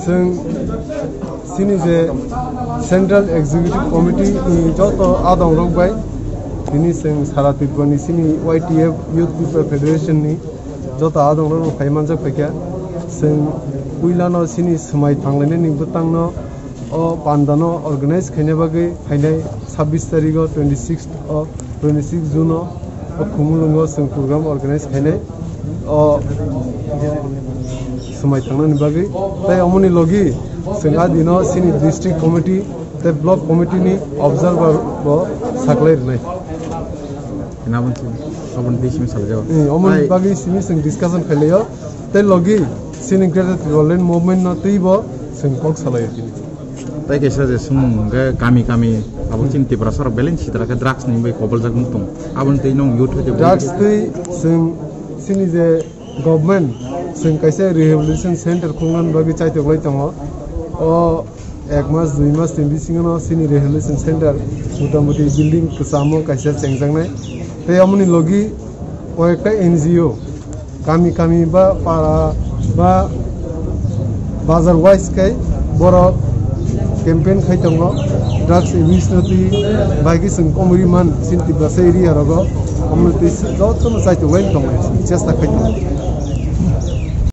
जों सिनि जे central executive committee जो तो आदम रोकबाय दिनै जों सारा त्रिपुरानि सिनि YTF यूथ पीपल फेडरेशन नि जो तो आदम रोक फाइमान जो फैया जों उइलानो सिनि समाय थांलायनाय नि बुतांनो ओ पांडानो ऑर्गेनाइज खायने बागै फाइनाय 26 तारिख 26 जून खुमुलुंगो जों प्रोग्राम ऑर्गेनाइज खायनाय ओ समाय थांनायनि बागै ताय अमनि लगी जोंहा दिनो सिनि डिस्ट्रिक्ट कमिटी ते ब्लॉक कमिटी नि ऑब्जर्वर को साकलायनाय गाबोन बेसिम सालजाव अमनि बागै सिनि जों डिस्कशन खालायो ते लगी सिनि ग्रेटर रोलेन मूवमेंट न तैबो जों कक सालायो दिनै ताई कैसा जे सुमुं गामि अब चिंती पर सर बैलेंस तरह के ड्रग्स नहीं भाई कबल जग मुक्तों अब उन तीनों यूथ होते ड्रग्स ते जों सिनि जे गवर्नमेंट जों कैसे रिहेबिलिटेशन सेंटर खुंगन बागै चाइते गलाय दङ ओ 1 मास 2 मास 3 बिसिङाव सिनि रिहेबिलिटेशन सेंटर मोटामोटी बिल्डिं कसामो कैसे चेंजांनाय ते अमनि लगी कयेकटा NGO गामि बा पारा बा बाजार वाइज kai बर कैंपेन खाइतंग ड्रग्स एब्यूज नति बाकी जों कमरिमान सिनति ब्लासे एरिया रग कम्युनिटी जत चाइते गलाय दङ चेष्टा खाइतंग